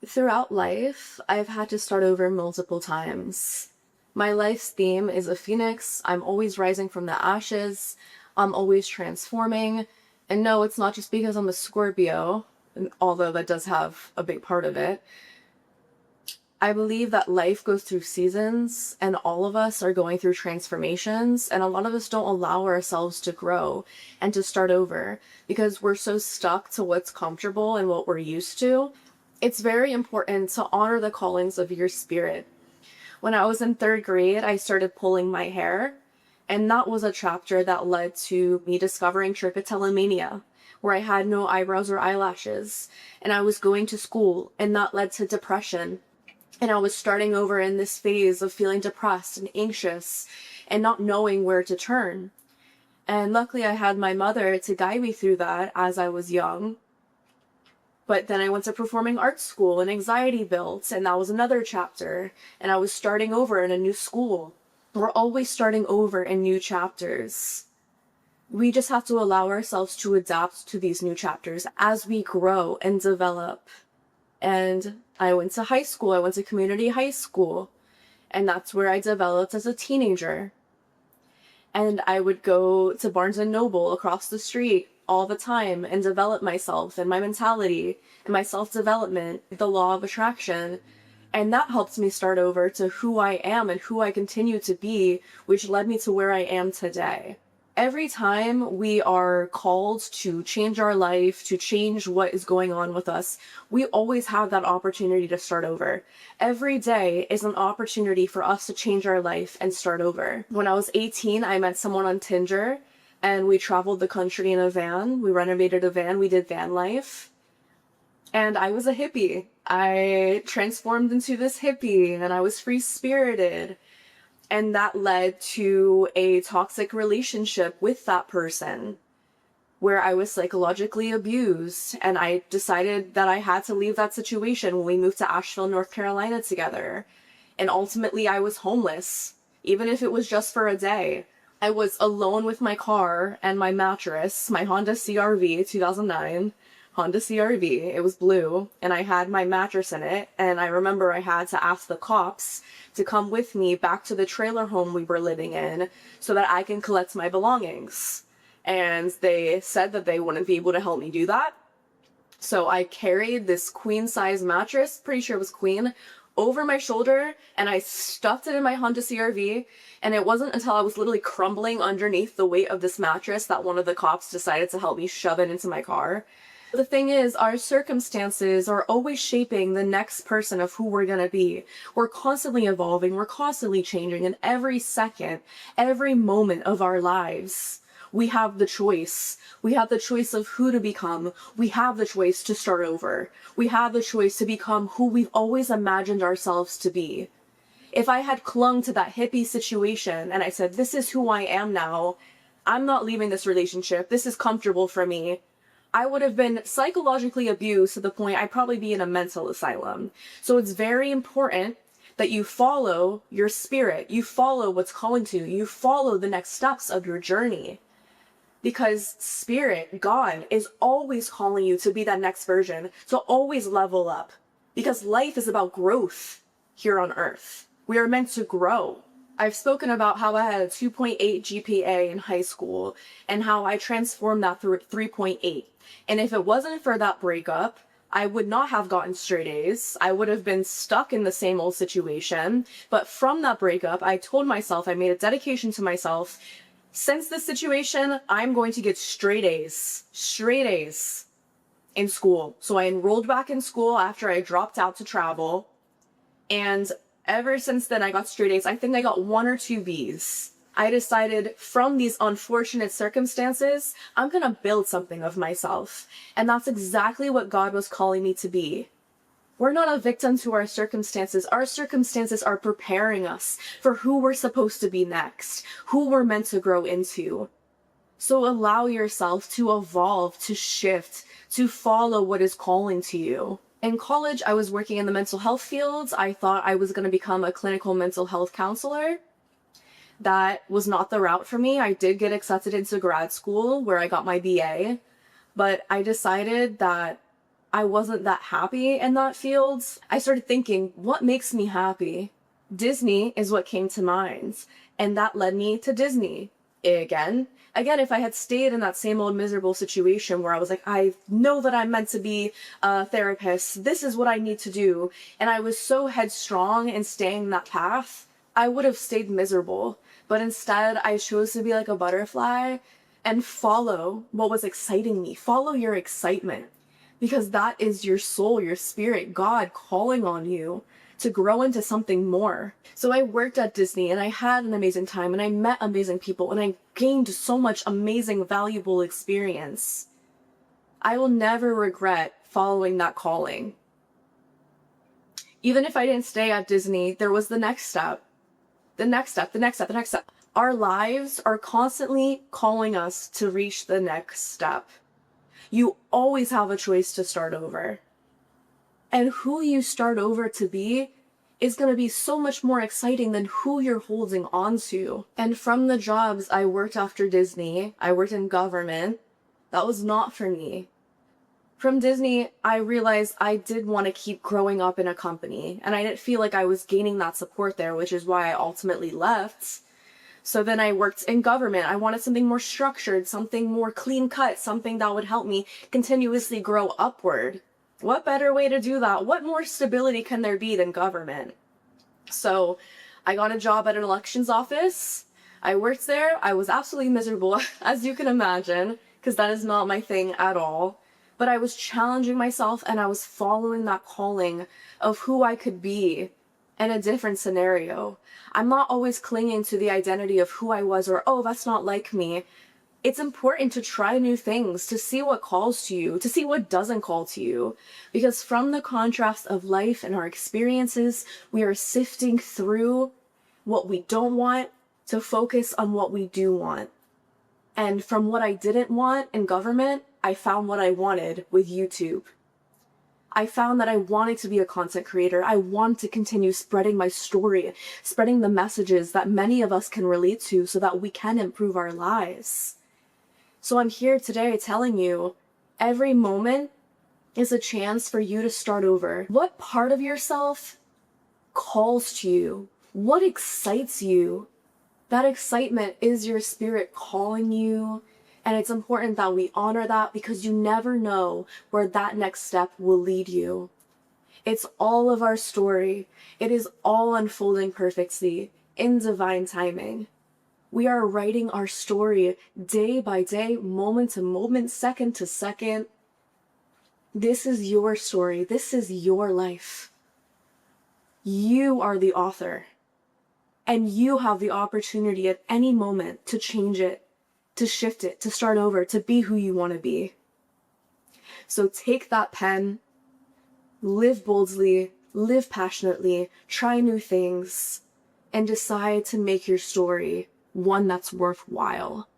Throughout life, I've had to start over multiple times. My life's theme is a phoenix. I'm always rising from the ashes. I'm always transforming. And no, it's not just because I'm a Scorpio, although that does have a big part of it. I believe that life goes through seasons, and all of us are going through transformations, and a lot of us don't allow ourselves to grow and to start over because we're so stuck to what's comfortable and what we're used to. It's very important to honor the callings of your spirit. When I was in third grade, I started pulling my hair, and that was a chapter that led to me discovering trichotillomania, where I had no eyebrows or eyelashes, and I was going to school, and that led to depression. And I was starting over in this phase of feeling depressed and anxious and not knowing where to turn. And luckily, I had my mother to guide me through that as I was young. But then I went to performing arts school and anxiety built, and that was another chapter. And I was starting over in a new school. We're always starting over in new chapters. We just have to allow ourselves to adapt to these new chapters as we grow and develop. And I went to high school. I went to community high school. And that's where I developed as a teenager. And I would go to Barnes and Noble across the street all the time and develop myself and my mentality and my self-development, the law of attraction. And that helped me start over to who I am and who I continue to be, which led me to where I am today. Every time we are called to change our life, to change what is going on with us, we always have that opportunity to start over. Every day is an opportunity for us to change our life and start over. When I was 18, I met someone on Tinder, and we traveled the country in a van. We renovated a van. We did van life. And I was a hippie. I transformed into this hippie, and I was free-spirited. And that led to a toxic relationship with that person where I was psychologically abused. And I decided that I had to leave that situation when we moved to Asheville, North Carolina together. And ultimately I was homeless, even if it was just for a day. I was alone with my car and my mattress, my Honda CRV 2009. Honda CRV. It was blue, and I had my mattress in it, and I remember I had to ask the cops to come with me back to the trailer home we were living in so that I can collect my belongings. And they said that they wouldn't be able to help me do that. So I carried this queen-size mattress, pretty sure it was queen, over my shoulder, and I stuffed it in my Honda CRV, and it wasn't until I was literally crumbling underneath the weight of this mattress that one of the cops decided to help me shove it into my car. The thing is, our circumstances are always shaping the next person of who we're going to be. We're constantly evolving, we're constantly changing, and every second, every moment of our lives, we have the choice. We have the choice of who to become. We have the choice to start over. We have the choice to become who we've always imagined ourselves to be. If I had clung to that hippie situation and I said, this is who I am now, I'm not leaving this relationship, this is comfortable for me, I would have been psychologically abused to the point I'd probably be in a mental asylum. So it's very important that you follow your spirit, you follow what's calling to you, you follow the next steps of your journey. Because spirit, God, is always calling you to be that next version, to always level up. Because life is about growth here on earth. We are meant to grow. I've spoken about how I had a 2.8 GPA in high school and how I transformed that through 3.8. And if it wasn't for that breakup, I would not have gotten straight A's. I would have been stuck in the same old situation. But from that breakup, I told myself, I made a dedication to myself, since this situation, I'm going to get straight A's in school. So I enrolled back in school after I dropped out to travel. And ever since then, I got straight A's. I think I got 1 or 2 B's. I decided from these unfortunate circumstances, I'm going to build something of myself. And that's exactly what God was calling me to be. We're not a victim to our circumstances. Our circumstances are preparing us for who we're supposed to be next, who we're meant to grow into. So allow yourself to evolve, to shift, to follow what is calling to you. In college, I was working in the mental health field. I thought I was going to become a clinical mental health counselor. That was not the route for me. I did get accepted into grad school where I got my BA, but I decided that I wasn't that happy in that field, I started thinking, what makes me happy? Disney is what came to mind. And that led me to Disney. Again, if I had stayed in that same old miserable situation where I was like, I know that I'm meant to be a therapist, this is what I need to do, and I was so headstrong in staying that path, I would have stayed miserable. But instead, I chose to be like a butterfly and follow what was exciting me. Follow your excitement, because that is your soul, your spirit, God calling on you to grow into something more. So I worked at Disney and I had an amazing time and I met amazing people and I gained so much amazing, valuable experience. I will never regret following that calling. Even if I didn't stay at Disney, there was the next step. The next step, the next step, the next step. Our lives are constantly calling us to reach the next step. You always have a choice to start over. And who you start over to be is going to be so much more exciting than who you're holding on to. And from the jobs I worked after Disney, I worked in government. That was not for me. From Disney, I realized I did want to keep growing up in a company, and I didn't feel like I was gaining that support there, which is why I ultimately left. So then I worked in government. I wanted something more structured, something more clean cut, something that would help me continuously grow upward. What better way to do that? What more stability can there be than government? So I got a job at an elections office. I worked there. I was absolutely miserable, as you can imagine, because that is not my thing at all. But I was challenging myself and I was following that calling of who I could be in a different scenario. I'm not always clinging to the identity of who I was or, oh, that's not like me. It's important to try new things, to see what calls to you, to see what doesn't call to you. Because from the contrast of life and our experiences, we are sifting through what we don't want to focus on what we do want. And from what I didn't want in government, I found what I wanted with YouTube. I found that I wanted to be a content creator. I wanted to continue spreading my story, spreading the messages that many of us can relate to so that we can improve our lives. So I'm here today telling you, every moment is a chance for you to start over. What part of yourself calls to you? What excites you? That excitement is your spirit calling you. And it's important that we honor that, because you never know where that next step will lead you. It's all of our story. It is all unfolding perfectly in divine timing. We are writing our story day by day, moment to moment, second to second. This is your story. This is your life. You are the author. And you have the opportunity at any moment to change it, to shift it, to start over, to be who you want to be. So take that pen, live boldly, live passionately, try new things, and decide to make your story one that's worthwhile.